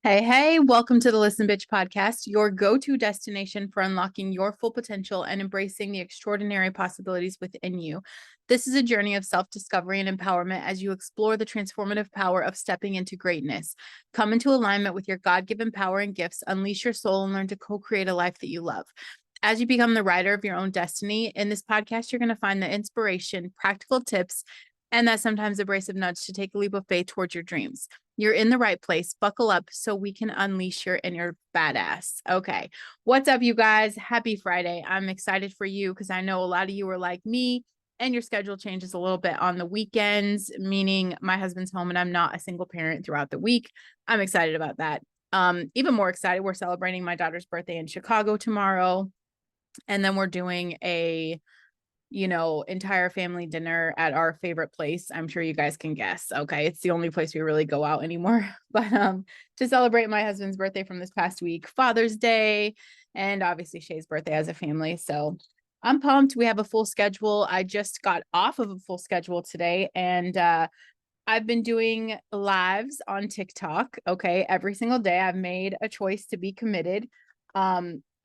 Hey, hey, welcome to the Listen Bitch podcast, your go-to destination for unlocking your full potential and embracing the extraordinary possibilities within you. This is a journey of self-discovery and empowerment as you explore the transformative power of stepping into greatness. Come into alignment with your God-given power and gifts, unleash your soul, and learn to co-create a life that you love. As you become the writer of your own destiny, in this podcast, you're going to find the inspiration, practical tips, and that sometimes abrasive nudge to take a leap of faith towards your dreams. You're in the right place. Buckle up so we can unleash your inner badass. Okay. What's up, you guys? Happy Friday. I'm excited for you because I know a lot of you are like me and your schedule changes a little bit on the weekends, meaning my husband's home and I'm not a single parent throughout the week. I'm excited about that. Even more excited, we're celebrating my daughter's birthday in Chicago tomorrow. And then we're doing a entire family dinner at our favorite place. I'm sure you guys can guess. Okay. It's the only place we really go out anymore. But to celebrate my husband's birthday from this past week, Father's Day, and obviously Shay's birthday as a family. So I'm pumped. We have a full schedule. I just got off of a full schedule today and I've been doing lives on TikTok. Okay. Every single day I've made a choice to be committed.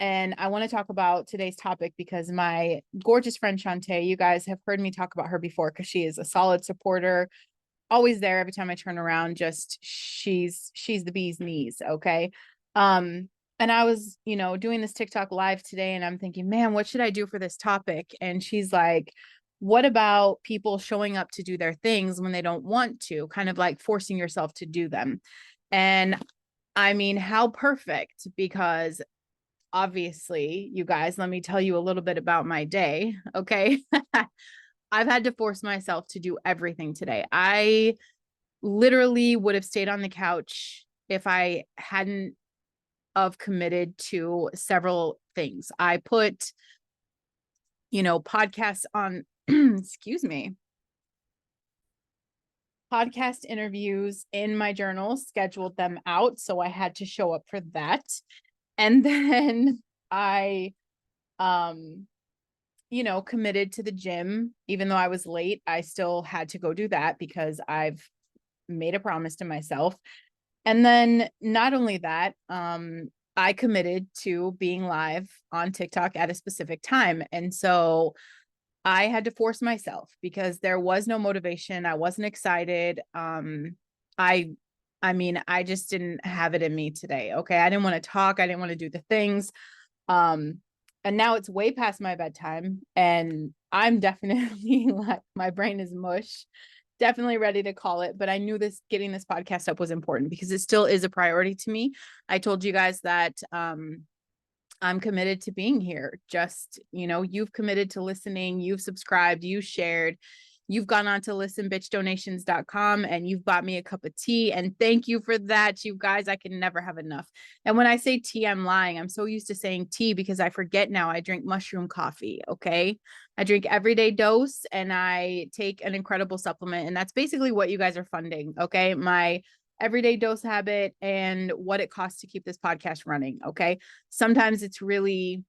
And I want to talk about today's topic because my gorgeous friend Shantae, you guys have heard me talk about her before because she is a solid supporter, always there every time I turn around. Just she's the bee's knees. Okay. And I was, doing this TikTok live today and I'm thinking, man, what should I do for this topic? And she's like, what about people showing up to do their things when they don't want to, kind of like forcing yourself to do them? And I mean, how perfect, because obviously, you guys, let me tell you a little bit about my day. Okay. I've had to force myself to do everything today. I literally would have stayed on the couch if I hadn't of committed to several things. I put, podcasts on, excuse me, podcast interviews in my journal, scheduled them out. So I had to show up for that. And then I, um, committed to the gym. Even though I was late, I still had to go do that because I've made a promise to myself. And then not only that, I committed to being live on TikTok at a specific time. And so I had to force myself because there was no motivation. I wasn't excited. I I mean, I just didn't have it in me today. Okay. I didn't want to talk. I didn't want to do the things. Um, and now it's way past my bedtime and I'm definitely like my brain is mush, definitely ready to call it. But I knew getting this podcast up was important because it still is a priority to me. I told you guys that I'm committed to being here. Just, you've committed to listening, you've subscribed, you shared, you've gone on to listenbitchdonations.com and you've bought me a cup of tea. And thank you for that, you guys. I can never have enough. And when I say tea, I'm lying. I'm so used to saying tea because I forget now. I drink mushroom coffee. Okay. I drink everyday dose and I take an incredible supplement. And that's basically what you guys are funding. Okay. My everyday dose habit and what it costs to keep this podcast running. Okay. Sometimes it's really,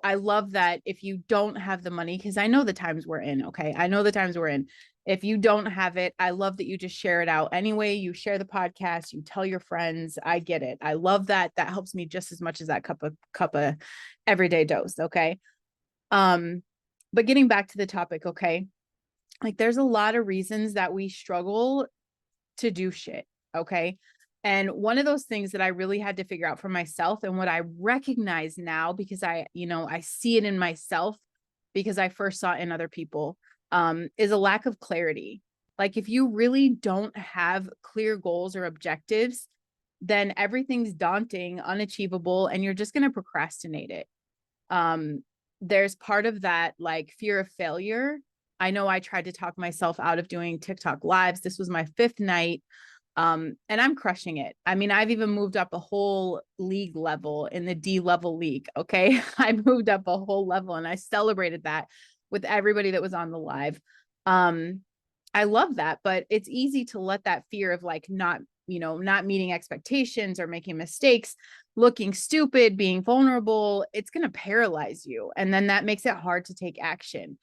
I love that if you don't have the money, because I know the times we're in. Okay. I know the times we're in. If you don't have it, I love that you just share it out anyway. You share the podcast, you tell your friends. I get it. I love that. That helps me just as much as that cup of everyday dose. Okay. But getting back to the topic, okay. Like there's a lot of reasons that we struggle to do shit. Okay. And one of those things that I really had to figure out for myself and what I recognize now because I see it in myself because I first saw it in other people, is a lack of clarity. Like if you really don't have clear goals or objectives, then everything's daunting, unachievable, and you're just going to procrastinate it. There's part of that like fear of failure. I know I tried to talk myself out of doing TikTok lives. This was my fifth night. And I'm crushing it. I mean, I've even moved up a whole league level in the D level league. Okay. I moved up a whole level and I celebrated that with everybody that was on the live. I love that, but it's easy to let that fear of like not meeting expectations or making mistakes, looking stupid, being vulnerable, it's going to paralyze you. And then that makes it hard to take action.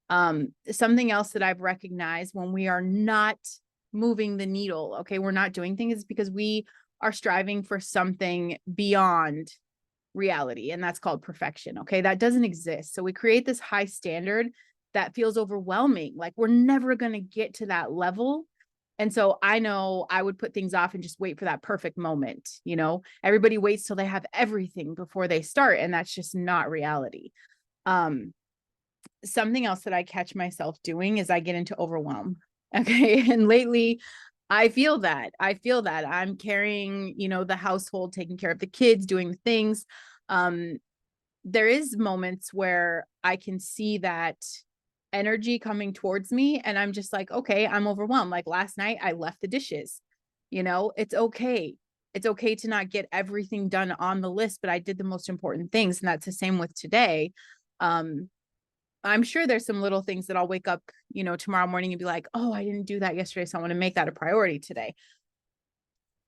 Something else that I've recognized when we are not moving the needle, okay, we're not doing things because we are striving for something beyond reality, and that's called perfection. Okay, that doesn't exist. So we create this high standard that feels overwhelming, like we're never going to get to that level. And so I know I would put things off and just wait for that perfect moment. Everybody waits till they have everything before they start, and that's just not reality. Something else that I catch myself doing is I get into overwhelm. Okay, and lately I feel that I'm carrying, the household, taking care of the kids, doing the things. There is moments where I can see that energy coming towards me, and I'm just like, okay, I'm overwhelmed. Like last night I left the dishes. It's okay. It's okay to not get everything done on the list, but I did the most important things. And that's the same with today. I'm sure there's some little things that I'll wake up, tomorrow morning and be like, oh, I didn't do that yesterday, so I want to make that a priority today.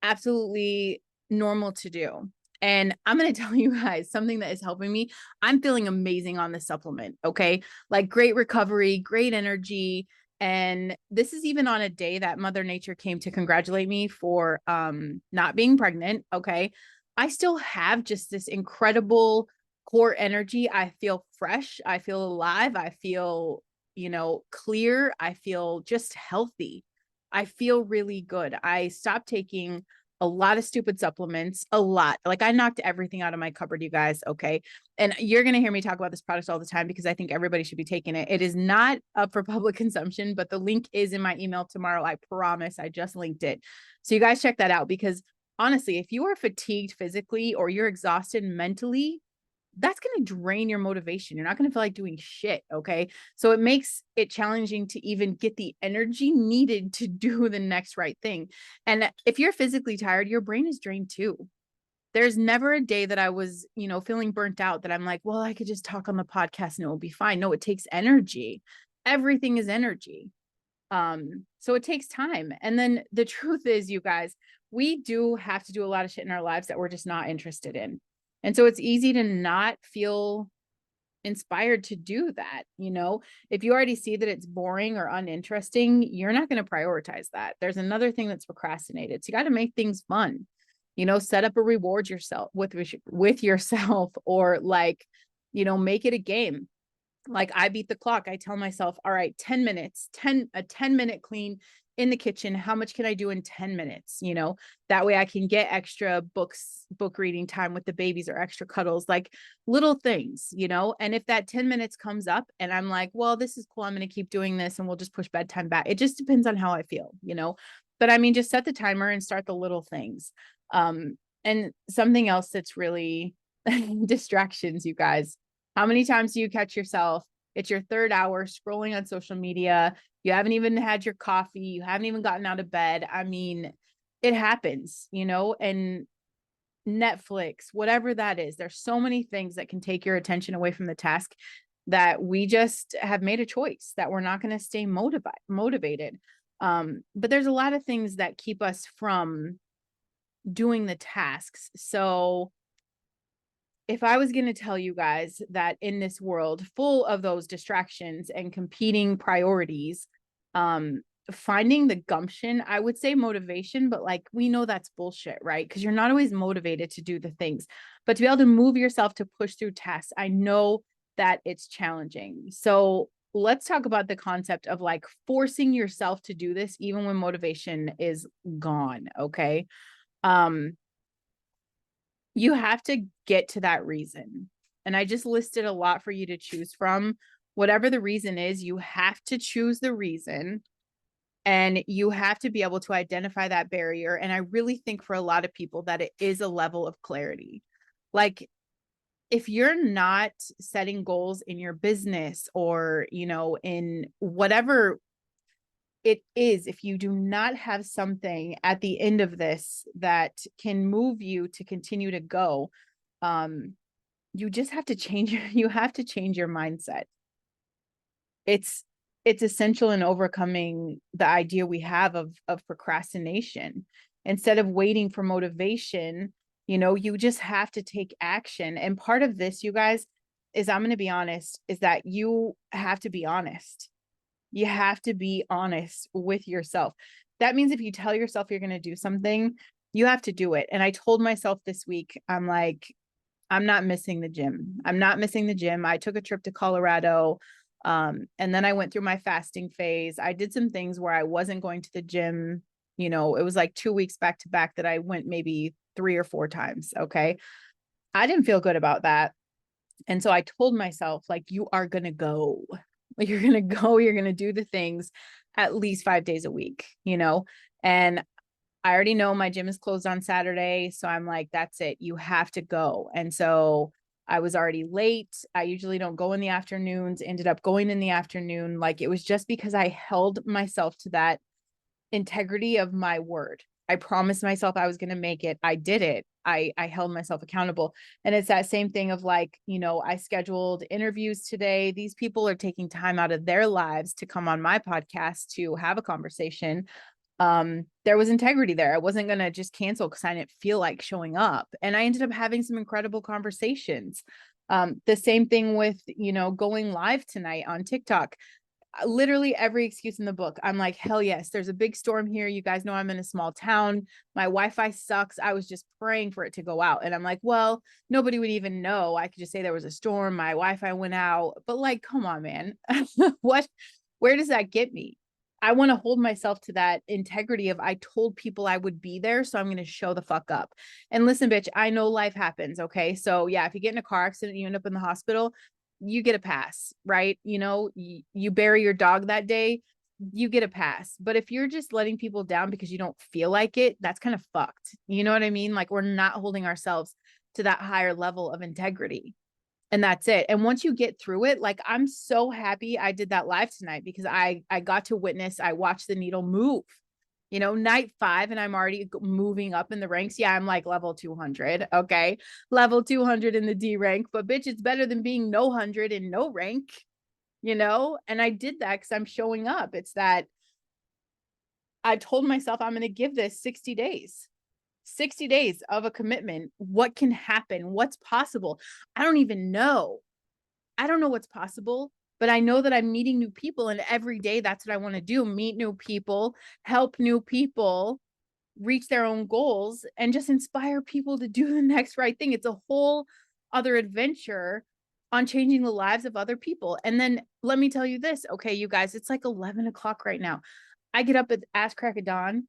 Absolutely normal to do. And I'm going to tell you guys something that is helping me. I'm feeling amazing on the supplement. Okay. Like great recovery, great energy. And this is even on a day that Mother Nature came to congratulate me for not being pregnant. Okay. I still have just this incredible core energy. I feel fresh. I feel alive. I feel, clear. I feel just healthy. I feel really good. I stopped taking a lot of stupid supplements, a lot. Like I knocked everything out of my cupboard, you guys. Okay. And you're going to hear me talk about this product all the time because I think everybody should be taking it. It is not up for public consumption, but the link is in my email tomorrow. I promise. I just linked it. So you guys check that out, because honestly, if you are fatigued physically or you're exhausted mentally, that's going to drain your motivation. You're not going to feel like doing shit. Okay. So it makes it challenging to even get the energy needed to do the next right thing. And if you're physically tired, your brain is drained too. There's never a day that I was, feeling burnt out that I'm like, well, I could just talk on the podcast and it will be fine. No, it takes energy. Everything is energy. So it takes time. And then the truth is, you guys, we do have to do a lot of shit in our lives that we're just not interested in. And so it's easy to not feel inspired to do that. If you already see that it's boring or uninteresting, you're not going to prioritize that. There's another thing that's procrastinated. So you got to make things fun. Set up a reward yourself with yourself, or like, make it a game. Like I beat the clock. I tell myself, all right, 10 minutes, a 10-minute clean in the kitchen. How much can I do in 10 minutes? That way I can get extra book reading time with the babies, or extra cuddles, like little things, and if that 10 minutes comes up and I'm like, well, this is cool, I'm going to keep doing this and we'll just push bedtime back. It just depends on how I feel, but I mean, just set the timer and start the little things. And something else that's really distractions, you guys. How many times do you catch yourself? It's your third hour scrolling on social media. You haven't even had your coffee. You haven't even gotten out of bed. I mean, it happens, and Netflix, whatever that is. There's so many things that can take your attention away from the task that we just have made a choice that we're not going to stay motivated. But there's a lot of things that keep us from doing the tasks. So if I was going to tell you guys that in this world full of those distractions and competing priorities, finding the gumption, I would say motivation, but like we know that's bullshit, right? Because you're not always motivated to do the things, but to be able to move yourself to push through tasks, I know that it's challenging. So let's talk about the concept of like forcing yourself to do this even when motivation is gone. Okay. You have to get to that reason. And I just listed a lot for you to choose from. Whatever the reason is, you have to choose the reason, and you have to be able to identify that barrier. And I really think for a lot of people that it is a level of clarity. Like if you're not setting goals in your business or, in whatever it is, if you do not have something at the end of this that can move you to continue to go, you just have to change you have to change your mindset. It's essential in overcoming the idea we have of procrastination. Instead of waiting for motivation, you just have to take action. And part of this, you guys, is, I'm going to be honest, is that you have to be honest. You have to be honest with yourself. That means if you tell yourself you're going to do something, You have to do it. And I told myself this week, I'm like, I'm not missing the gym. I'm not missing the gym. I took a trip to Colorado. And then I went through my fasting phase. I did some things where I wasn't going to the gym. You know, it was like 2 weeks back to back that I went maybe 3 or 4 times. Okay. I didn't feel good about that. And so I told myself, like, you are going to go. Like, you're going to go, you're going to do the things at least 5 days a week, you know? And I already know my gym is closed on Saturday. So I'm like, that's it. You have to go. And so I was already late. I usually don't go in the afternoons, ended up going in the afternoon. Like, it was just because I held myself to that integrity of my word. I promised myself I was going to make it. I did it. I held myself accountable. And it's that same thing of like, you know, I scheduled interviews today. These people are taking time out of their lives to come on my podcast to have a conversation. There was integrity there. I wasn't going to just cancel because I didn't feel like showing up. And I ended up having some incredible conversations. The same thing with, you know, going live tonight on TikTok. Literally every excuse in the book. I'm like, hell yes, there's a big storm here. You guys know I'm in a small town. My Wi-Fi sucks. I was just praying for it to go out. And I'm like, well, nobody would even know. I could just say there was a storm. My Wi-Fi went out. But like, come on, man. Where does that get me? I want to hold myself to that integrity of I told people I would be there. So I'm going to show the fuck up. And listen, bitch, I know life happens. Okay. So yeah, if you get in a car accident, you end up in the hospital, you get a pass, right? You know, you bury your dog that day, you get a pass. But if you're just letting people down because you don't feel like it, that's kind of fucked. You know what I mean? Like, we're not holding ourselves to that higher level of integrity. And that's it. And once you get through it, like, I'm so happy I did that live tonight because I got to witness, I watched the needle move. You know, night 5 and I'm already moving up in the ranks. Yeah, I'm like level 200. Okay. Level 200 in the D rank, but bitch, it's better than being no 100 in no rank, you know? And I did that because I'm showing up. It's that I told myself I'm going to give this 60 days. 60 days of a commitment. What can happen? What's possible? I don't even know. I don't know what's possible, but I know that I'm meeting new people. And every day, that's what I want to do: meet new people, help new people reach their own goals, and just inspire people to do the next right thing. It's a whole other adventure on changing the lives of other people. And then let me tell you this. Okay, you guys, it's like 11 o'clock right now. I get up at ass crack of dawn,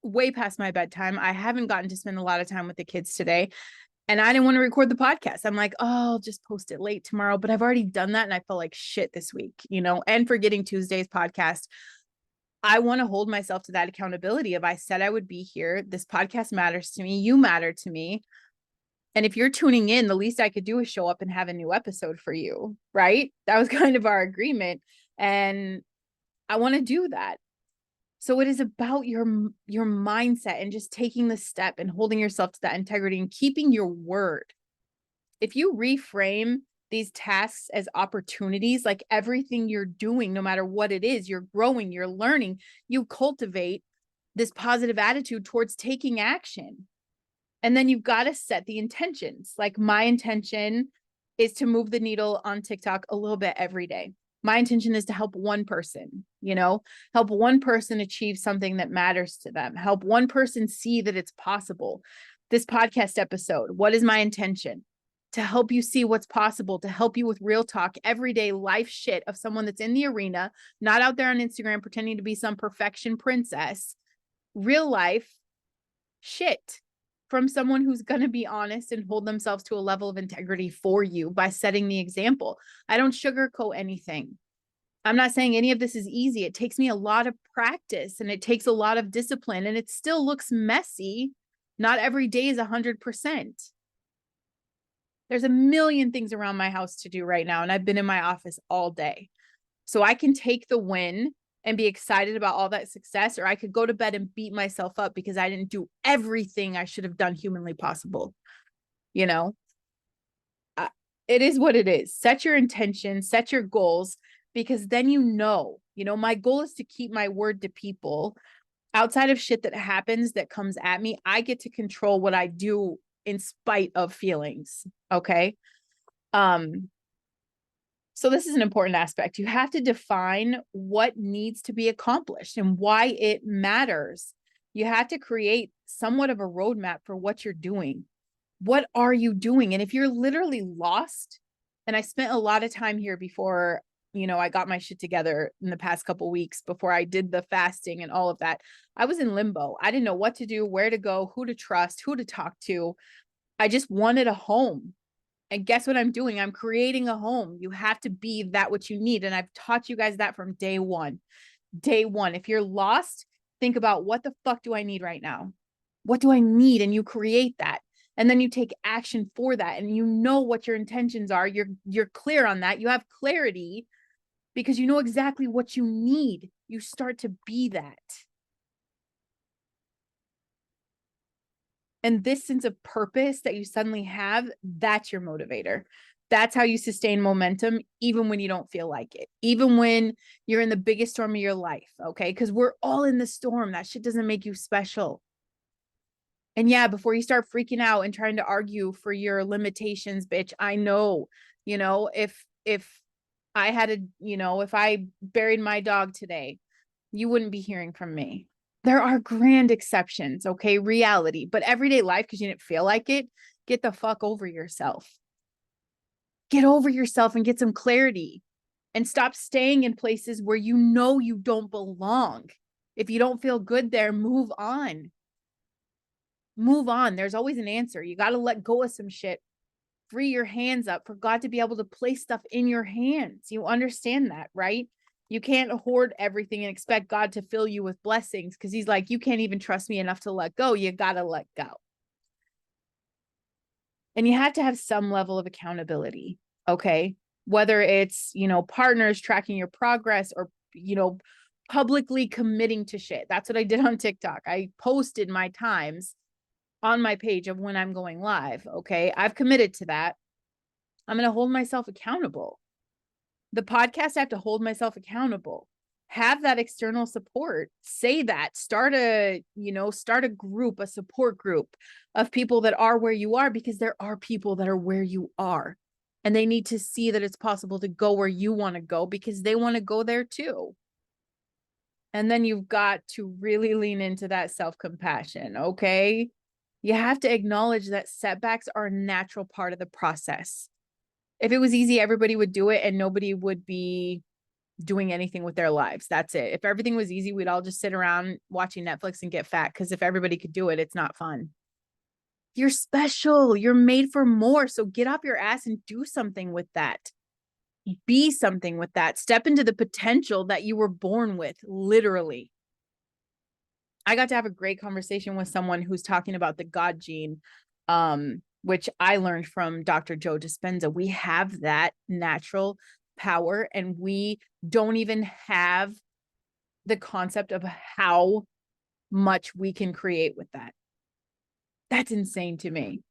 way past my bedtime. I haven't gotten to spend a lot of time with the kids today. And I didn't want to record the podcast. I'm like, oh, I'll just post it late tomorrow. But I've already done that. And I felt like shit this week, you know, and forgetting Tuesday's podcast. I want to hold myself to that accountability of I said I would be here. This podcast matters to me. You matter to me. And if you're tuning in, the least I could do is show up and have a new episode for you. Right. That was kind of our agreement. And I want to do that. So it is about your mindset and just taking the step and holding yourself to that integrity and keeping your word. If you reframe these tasks as opportunities, like everything you're doing, no matter what it is, you're growing, you're learning, you cultivate this positive attitude towards taking action. And then you've got to set the intentions. Like, my intention is to move the needle on TikTok a little bit every day. My intention is to help one person, you know, help one person achieve something that matters to them, help one person see that it's possible. This podcast episode, what is my intention? To help you see what's possible, to help you with real talk, everyday life shit of someone that's in the arena, not out there on Instagram pretending to be some perfection princess, real life shit from someone who's going to be honest and hold themselves to a level of integrity for you by setting the example. I don't sugarcoat anything. I'm not saying any of this is easy. It takes me a lot of practice and it takes a lot of discipline, and it still looks messy. Not every day is 100%. There's a million things around my house to do right now, and I've been in my office all day. So I can take the win and be excited about all that success, or I could go to bed and beat myself up because I didn't do everything I should have done humanly possible. You know, it is what it is. Set your intention, set your goals, because then you know, my goal is to keep my word to people. Outside of shit that happens that comes at me, I get to control what I do in spite of feelings. Okay. So this is an important aspect. You have to define what needs to be accomplished and why it matters. You have to create somewhat of a roadmap for what you're doing. What are you doing? And if you're literally lost, and I spent a lot of time here before, I got my shit together in the past couple weeks before I did the fasting and all of that. I was in limbo. I didn't know what to do, where to go, who to trust, who to talk to. I just wanted a home. And guess what I'm doing? I'm creating a home. You have to be that what you need. And I've taught you guys that from day one. Day one. If you're lost, think about, what the fuck do I need right now? What do I need? And you create that. And then you take action for that. And you know what your intentions are. You're clear on that. You have clarity because you know exactly what you need. You start to be that. And this sense of purpose that you suddenly have, that's your motivator. That's how you sustain momentum, even when you don't feel like it, even when you're in the biggest storm of your life. Okay. Because we're all in the storm. That shit doesn't make you special. And yeah, before you start freaking out and trying to argue for your limitations, bitch, I know, if I had if I buried my dog today, you wouldn't be hearing from me. There are grand exceptions, okay? Reality, but everyday life, because you didn't feel like it, get the fuck over yourself. Get over yourself and get some clarity and stop staying in places where you know you don't belong. If you don't feel good there, move on. Move on. There's always an answer. You got to let go of some shit. Free your hands up for God to be able to place stuff in your hands. You understand that, right? You can't hoard everything and expect God to fill you with blessings because he's like, you can't even trust me enough to let go. You got to let go. And you have to have some level of accountability. Okay. Whether it's, partners tracking your progress or, publicly committing to shit. That's what I did on TikTok. I posted my times on my page of when I'm going live. Okay. I've committed to that. I'm going to hold myself accountable. The podcast, I have to hold myself accountable. Have that external support. Say that. Start a group, a support group of people that are where you are, because there are people that are where you are. And they need to see that it's possible to go where you want to go because they want to go there too. And then you've got to really lean into that self-compassion, okay? You have to acknowledge that setbacks are a natural part of the process. If it was easy, everybody would do it and nobody would be doing anything with their lives. That's it. If everything was easy, we'd all just sit around watching Netflix and get fat, because if everybody could do it, it's not fun. You're special. You're made for more. So get off your ass and do something with that. Be something with that. Step into the potential that you were born with, literally. I got to have a great conversation with someone who's talking about the God gene, which I learned from Dr. Joe Dispenza. We have that natural power, and we don't even have the concept of how much we can create with that. That's insane to me.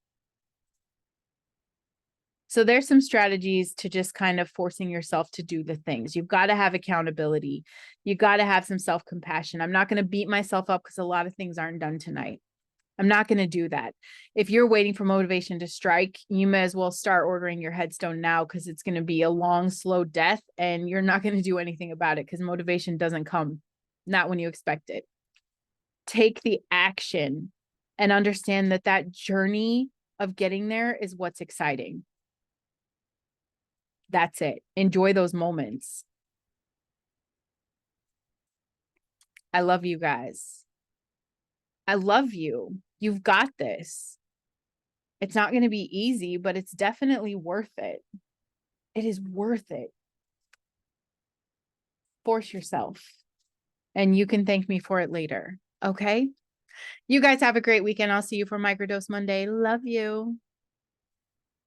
So there's some strategies to just kind of forcing yourself to do the things. You've got to have accountability. You got to have some self-compassion. I'm not going to beat myself up because a lot of things aren't done tonight. I'm not going to do that. If you're waiting for motivation to strike, you may as well start ordering your headstone now, because it's going to be a long, slow death and you're not going to do anything about it because motivation doesn't come, not when you expect it. Take the action and understand that that journey of getting there is what's exciting. That's it. Enjoy those moments. I love you guys. I love you. You've got this. It's not going to be easy, but it's definitely worth it. It is worth it. Force yourself, and you can thank me for it later. Okay? You guys have a great weekend. I'll see you for Microdose Monday. Love you.